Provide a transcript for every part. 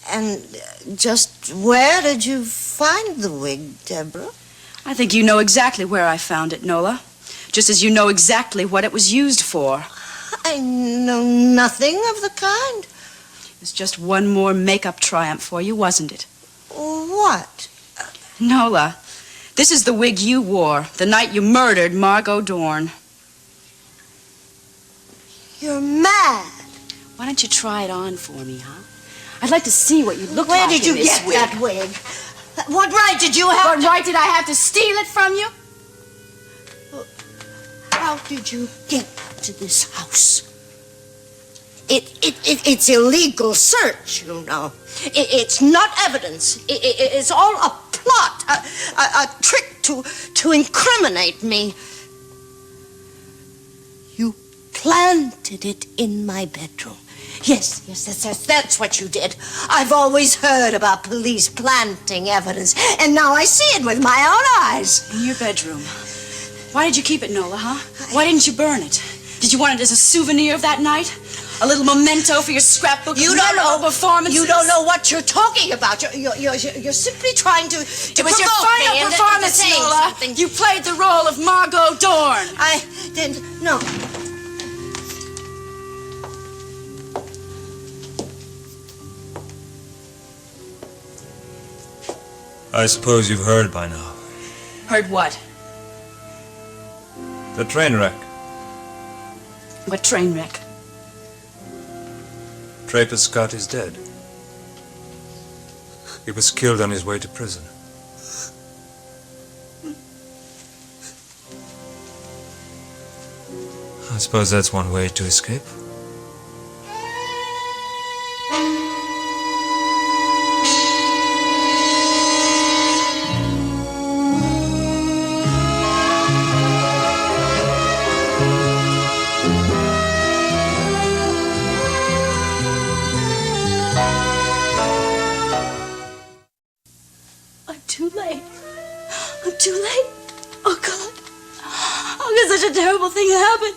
And just where did you find the wig, Deborah? I think you know exactly where I found it, Nola. Just as you know exactly what it was used for. I know nothing of the kind. It was just one more make-up triumph for you, wasn't it? What? Nola, this is the wig you wore the night you murdered Margot Dorn. You're mad. Why don't you try it on for me, huh? I'd like to see what you look Where like did you get that wig? What right did you have? What right did I have to steal it from you? How did you get to this house? It's illegal search, you know. It's not evidence. It's all a plot, a trick to incriminate me. You planted it in my bedroom. Yes, that's what you did. I've always heard about police planting evidence, and now I see it with my own eyes. In your bedroom. Why did you keep it, Nola, huh? Why didn't you burn it? Did you want it as a souvenir of that night? A little memento for your scrapbook? You don't know performances? You don't know what you're talking about. You're simply trying to It was your final performance, Nola. Something. You played the role of Margot Dorn. I didn't. No. I suppose you've heard by now. Heard what? The train wreck. What train wreck? Draper Scott is dead. He was killed on his way to prison. I suppose that's one way to escape. I'm too late. Oh, God. Oh, God, such a terrible thing happened.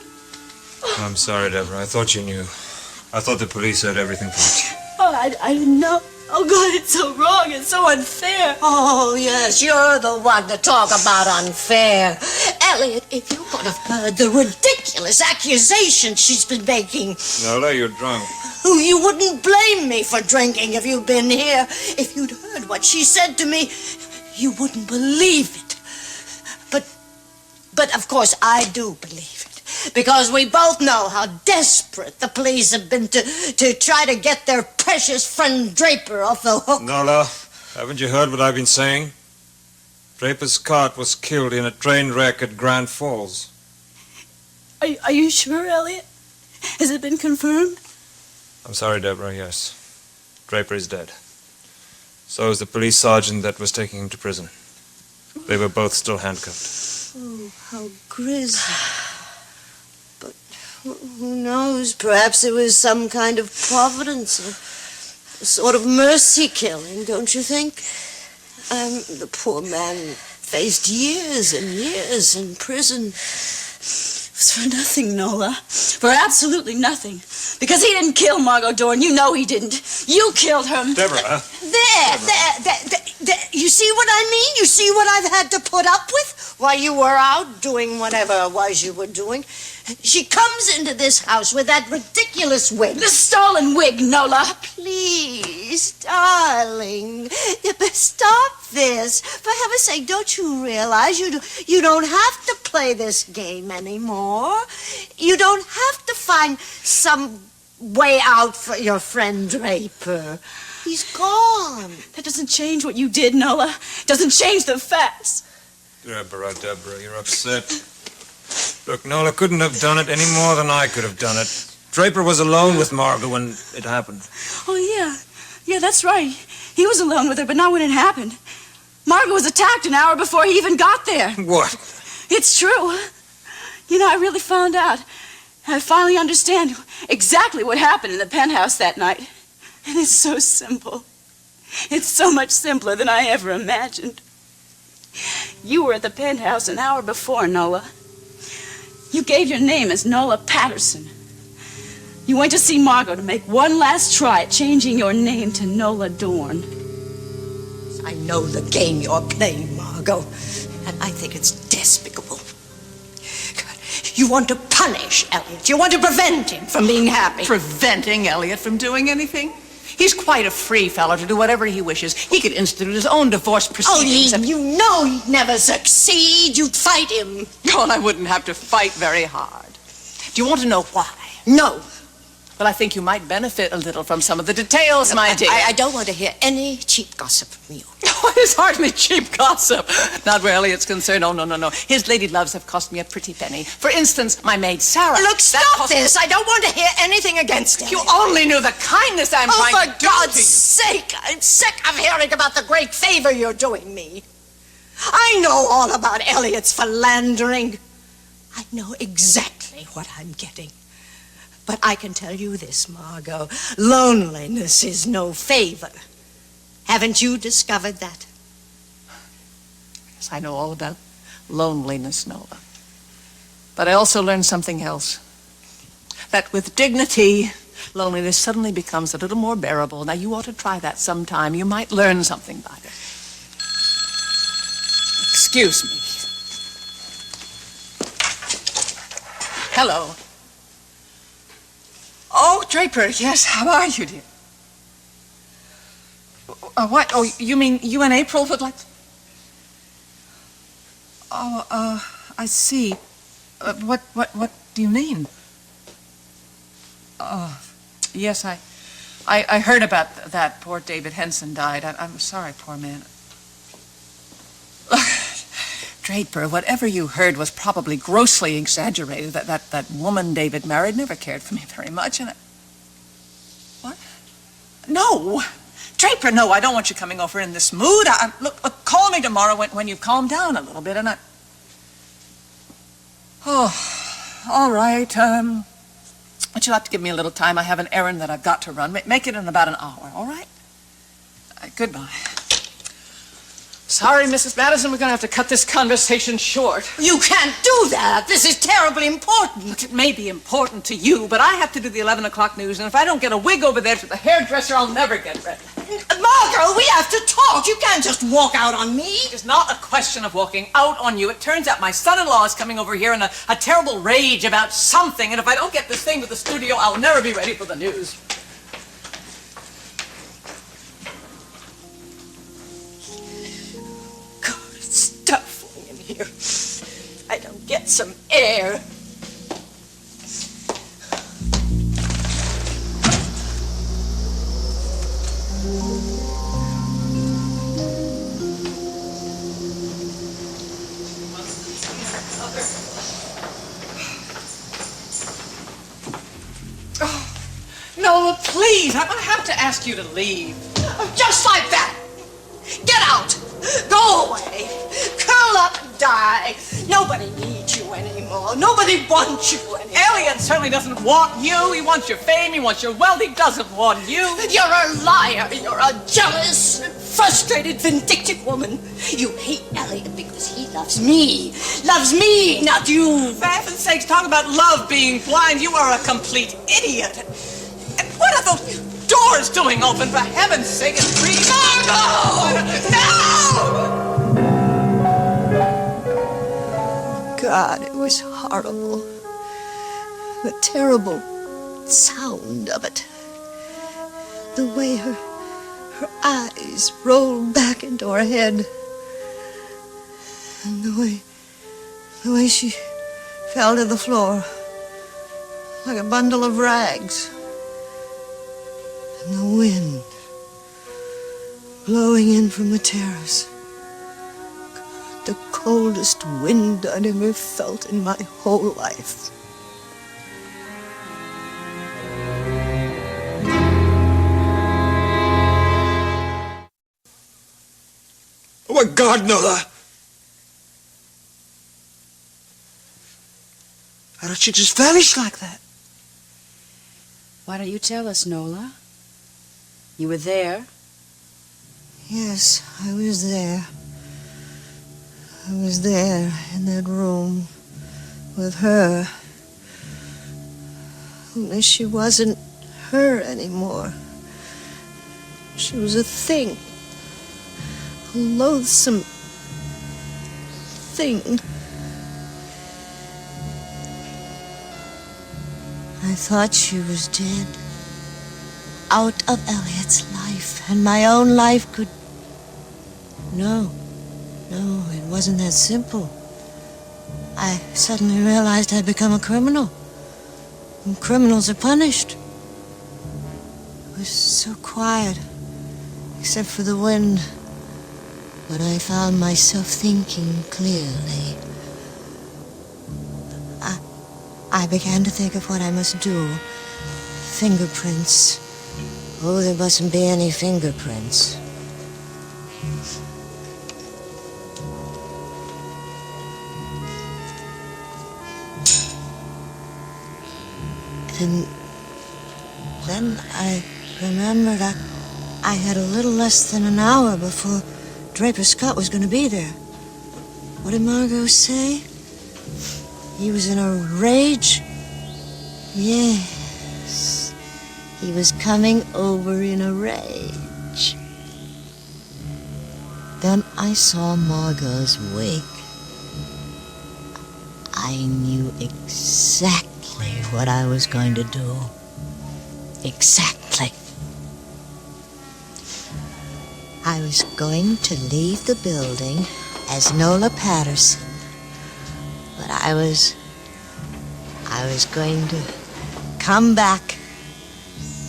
I'm sorry, Deborah. I thought you knew. I thought the police heard everything from you. Oh, I didn't know. Oh, God, it's so wrong. It's so unfair. Oh, yes, you're the one to talk about unfair. Elliot, if you could have heard the ridiculous accusations she's been making. Nola, you're drunk. You wouldn't blame me for drinking if you'd been here. If you'd heard what she said to me, you wouldn't believe it. But of course, I do believe it. Because we both know how desperate the police have been to try to get their precious friend Draper off the hook. Nola, haven't you heard what I've been saying? Draper Scott was killed in a train wreck at Grand Falls. Are you sure, Elliot? Has it been confirmed? I'm sorry, Deborah, yes. Draper is dead. So is the police sergeant that was taking him to prison. They were both still handcuffed. Oh, how grisly. But who knows? Perhaps it was some kind of providence, a sort of mercy killing, don't you think? The poor man faced years and years in prison. It was for nothing, Nola. For absolutely nothing. Because he didn't kill Margot Dorn. You know he didn't. You killed her. Deborah. There. You see what I mean? You see what I've had to put up with while you were out doing whatever it was you were doing? She comes into this house with that ridiculous wig. The stolen wig, Nola. Please, darling, stop this. For heaven's sake, don't you realize you don't have to play this game anymore? You don't have to find some way out for your friend Draper. He's gone. That doesn't change what you did, Nola. Doesn't change the facts. Deborah, you're upset. Look, Nola couldn't have done it any more than I could have done it. Draper was alone with Margot when it happened. Oh, yeah. Yeah, that's right. He was alone with her, but not when it happened. Margot was attacked an hour before he even got there. What? It's true. You know, I really found out. I finally understand exactly what happened in the penthouse that night. And it's so simple. It's so much simpler than I ever imagined. You were at the penthouse an hour before, Nola. You gave your name as Nola Patterson. You went to see Margot to make one last try at changing your name to Nola Dorn. I know the game you're playing, Margot, and I think it's despicable. You want to punish Elliot. You want to prevent him from being happy. Preventing Elliot from doing anything? He's quite a free fellow to do whatever he wishes. He could institute his own divorce proceedings. Oh, you know he'd never succeed. You'd fight him. Oh, and I wouldn't have to fight very hard. Do you want to know why? No. Well, I think you might benefit a little from some of the details, my dear. I don't want to hear any cheap gossip from you. Oh, it's hardly cheap gossip. Not where Elliot's concerned. Oh, no. His lady loves have cost me a pretty penny. For instance, my maid, Sarah. Look, stop this. I don't want to hear anything against him. You only knew the kindness I'm trying to do. Oh, for God's sake. I'm sick of hearing about the great favor you're doing me. I know all about Elliot's philandering. I know exactly what I'm getting. But I can tell you this, Margot. Loneliness is no favor. Haven't you discovered that? Yes, I know all about loneliness, Nola. But I also learned something else. That with dignity, loneliness suddenly becomes a little more bearable. Now, you ought to try that sometime. You might learn something by it. Excuse me. Hello. Oh, Draper, yes, how are you, dear? What? Oh, you mean you and April would like to... Oh, I see. What do you mean? Yes, I heard about that. Poor David Henson died. I'm sorry, poor man. Draper, whatever you heard was probably grossly exaggerated. That woman David married never cared for me very much, and What? No! Draper, no, I don't want you coming over in this mood. Look, call me tomorrow when you've calmed down a little bit, and Oh, all right. But you'll have to give me a little time. I have an errand that I've got to run. Make it in about an hour, all right? Goodbye. Sorry, Mrs. Madison, we're going to have to cut this conversation short. You can't do that. This is terribly important. Look, it may be important to you, but I have to do the 11 o'clock news, and if I don't get a wig over there to the hairdresser, I'll never get ready. Margot, we have to talk. You can't just walk out on me. It's not a question of walking out on you. It turns out my son-in-law is coming over here in a terrible rage about something, and if I don't get this thing to the studio, I'll never be ready for the news. Stuffing in here. I don't get some air. Oh, Nola, please, I'm going to have to ask you to leave. Just like that. Get out. Go away. Curl up and die. Nobody needs you anymore. Nobody wants you anymore. Elliot certainly doesn't want you. He wants your fame. He wants your wealth. He doesn't want you. You're a liar. You're a jealous, frustrated, vindictive woman. You hate Elliot because he loves me. Loves me, not you. For heaven's sakes, talk about love being blind. You are a complete idiot. And what are those doors doing open, for heaven's sake? It's free. No! God, it was horrible. The terrible sound of it. The way her eyes rolled back into her head. And the way she fell to the floor like a bundle of rags. And the wind blowing in from the terrace. The coldest wind I'd ever felt in my whole life. Oh my God, Nola! How did she just vanish like that? Why don't you tell us, Nola? You were there? Yes, I was there. I was there in that room with her Only she wasn't her anymore. She was a thing. A loathsome thing. I thought she was dead. Out of Elliot's life, and my own life could... No, it wasn't that simple. I suddenly realized I'd become a criminal. And criminals are punished. It was so quiet, except for the wind. But I found myself thinking clearly. I began to think of what I must do. Fingerprints. Oh, there mustn't be any fingerprints. And then I remembered I had a little less than an hour before Draper Scott was going to be there. What did Margot say? He was in a rage? Yes. He was coming over in a rage. Then I saw Margot's wig. I knew exactly what I was going to do. Exactly. I was going to leave the building as Nola Patterson, but I was going to come back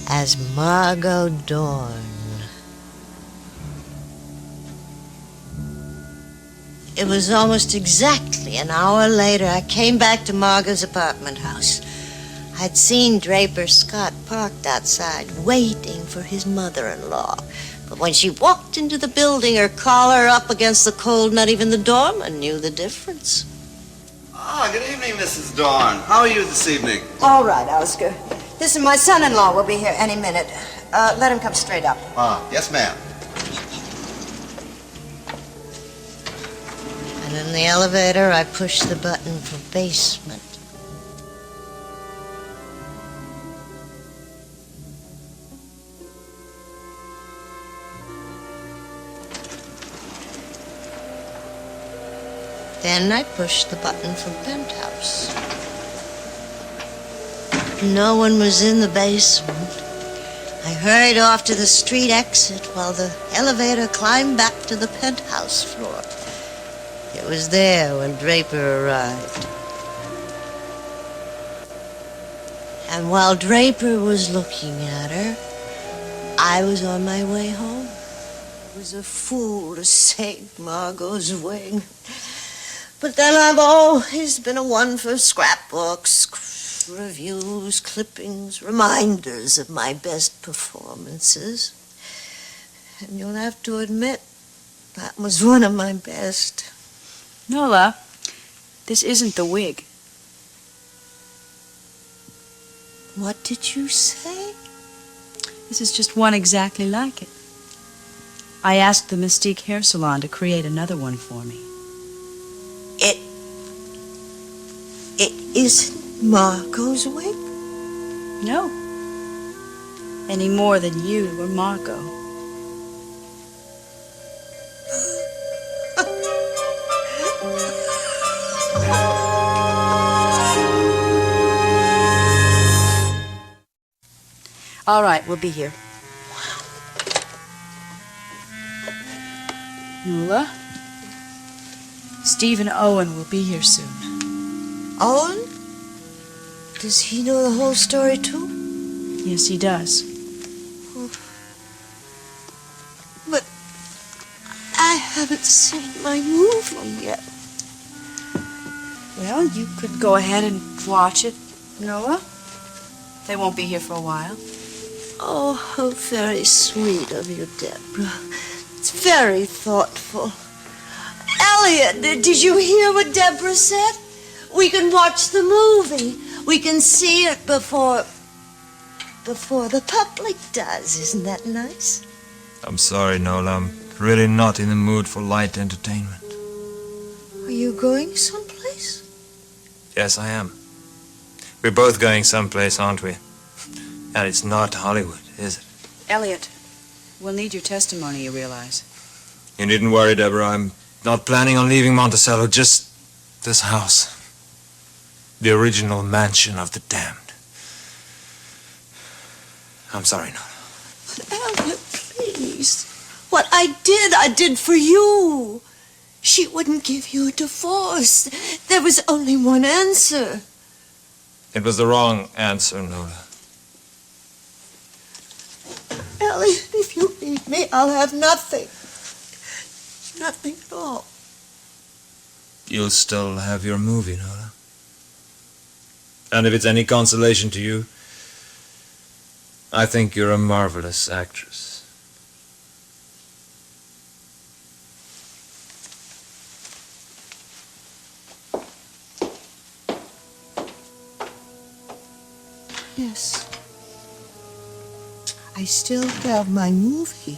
as Margot Dorn. It was almost exactly an hour later I came back to Margot's apartment house. I'd seen Draper Scott parked outside, waiting for his mother-in-law. But when she walked into the building, her collar up against the cold, not even the doorman knew the difference. Ah, good evening, Mrs. Dorn. How are you this evening? All right, Oscar. Listen, my son-in-law will be here any minute. Let him come straight up. Ah, yes, ma'am. And in the elevator, I pushed the button for basement. Then I pushed the button for penthouse. No one was in the basement. I hurried off to the street exit while the elevator climbed back to the penthouse floor. It was there when Draper arrived. And while Draper was looking at her, I was on my way home. I was a fool to save Margot's wig. But then I've always been a one for scrapbooks, reviews, clippings, reminders of my best performances. And you'll have to admit, that was one of my best. Nola, this isn't the wig. What did you say? This is just one exactly like it. I asked the Mystique Hair Salon to create another one for me. It isn't Margot's wig? No. Any more than you or Margot. All right, we'll be here. Nola? Stephen Owen will be here soon. Owen? Does he know the whole story, too? Yes, he does. But I haven't seen my movie yet. Well, you could go ahead and watch it, Nola. They won't be here for a while. Oh, how very sweet of you, Deborah. It's very thoughtful. Elliot, did you hear what Deborah said? We can watch the movie. We can see it before the public does. Isn't that nice? I'm sorry, Nola. I'm really not in the mood for light entertainment. Are you going someplace? Yes, I am. We're both going someplace, aren't we? And it's not Hollywood, is it? Elliot, we'll need your testimony, you realize. You needn't worry, Deborah. I'm not planning on leaving Monticello, just this house. The original mansion of the damned. I'm sorry, Nola. Elliot, please. What I did for you. She wouldn't give you a divorce. There was only one answer. It was the wrong answer, Nola. Elliot, if you leave me, I'll have nothing. Nothing at all. You'll still have your movie, Nola. And if it's any consolation to you, I think you're a marvelous actress. Yes. I still have my movie.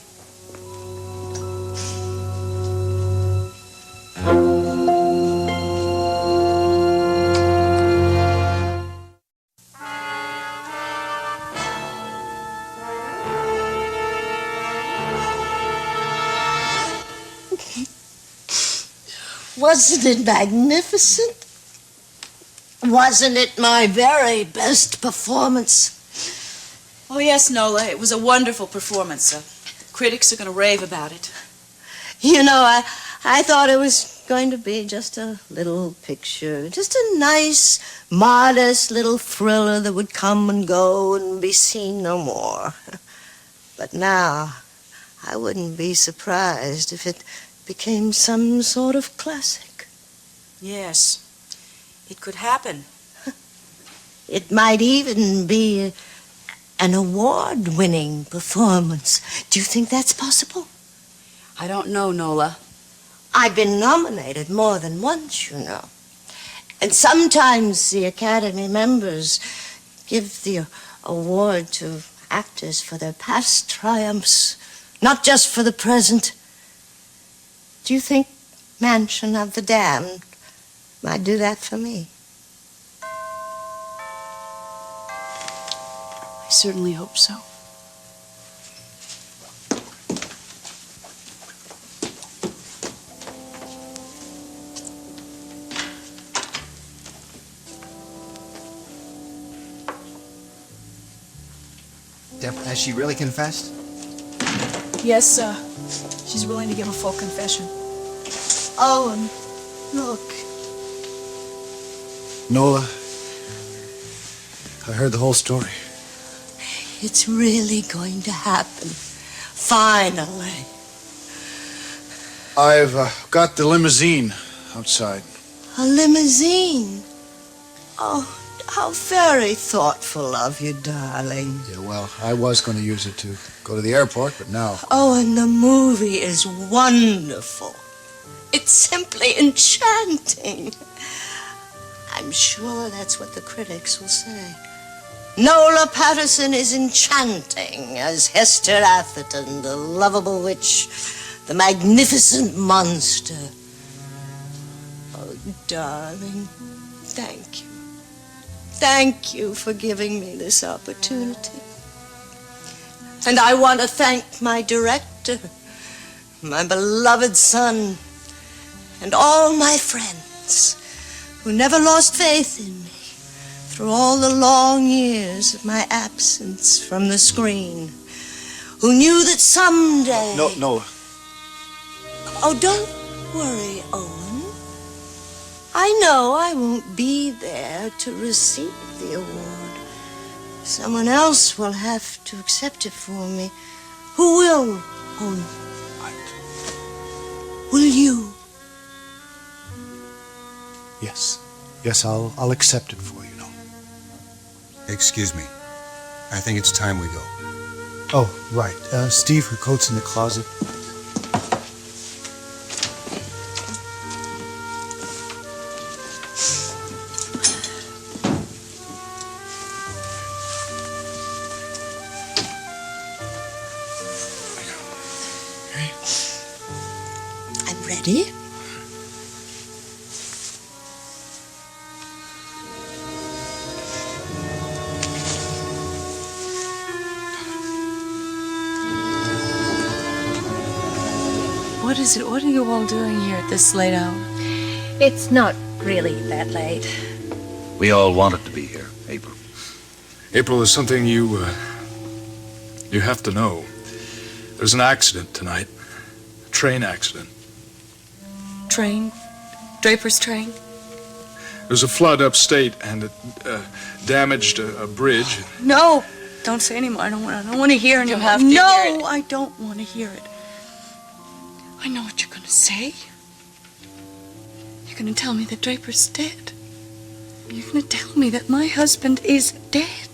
Wasn't it magnificent? Wasn't it my very best performance? Oh, yes, Nola, it was a wonderful performance. Critics are going to rave about it. You know, I thought it was going to be just a little picture, just a nice, modest little thriller that would come and go and be seen no more. But now, I wouldn't be surprised if it became some sort of classic. Yes, it could happen. It might even be an award-winning performance. Do you think that's possible? I don't know, Nola. I've been nominated more than once, you know. And sometimes the Academy members give the award to actors for their past triumphs, not just for the present. Do you think Mansion of the Damned might do that for me? I certainly hope so. Deb, has she really confessed? Yes, she's willing to give a full confession. Owen, look. Nola, I heard the whole story. It's really going to happen. Finally. I've got the limousine outside. A limousine. Oh, how very thoughtful of you, darling. Yeah, well, I was going to use it to go to the airport, but now... Oh, and the movie is wonderful. It's simply enchanting. I'm sure that's what the critics will say. Nola Patterson is enchanting as Hester Atherton, the lovable witch, the magnificent monster. Oh, darling, thank you. Thank you for giving me this opportunity. And I want to thank my director, my beloved son, and all my friends who never lost faith in me through all the long years of my absence from the screen, who knew that someday... No, Nola. Oh, don't worry, Owen. I know I won't be there to receive the award. Someone else will have to accept it for me. Who will, Owen? Will you? Yes. Yes, I'll accept it for you, Nola. Excuse me. I think it's time we go. Oh, right. Steve, her coat's in the closet. I'm ready. What is it? What are you all doing here at this late hour? It's not really that late. We all wanted to be here, April. April, there's something you have to know. There's an accident tonight. A train accident. Train? Draper's train? There's a flood upstate, and it damaged a bridge. No! Don't say anymore. I don't want to hear anymore. You have to hear it. No, I don't want to hear it. I know what you're going to say. You're going to tell me that Draper's dead. You're going to tell me that my husband is dead.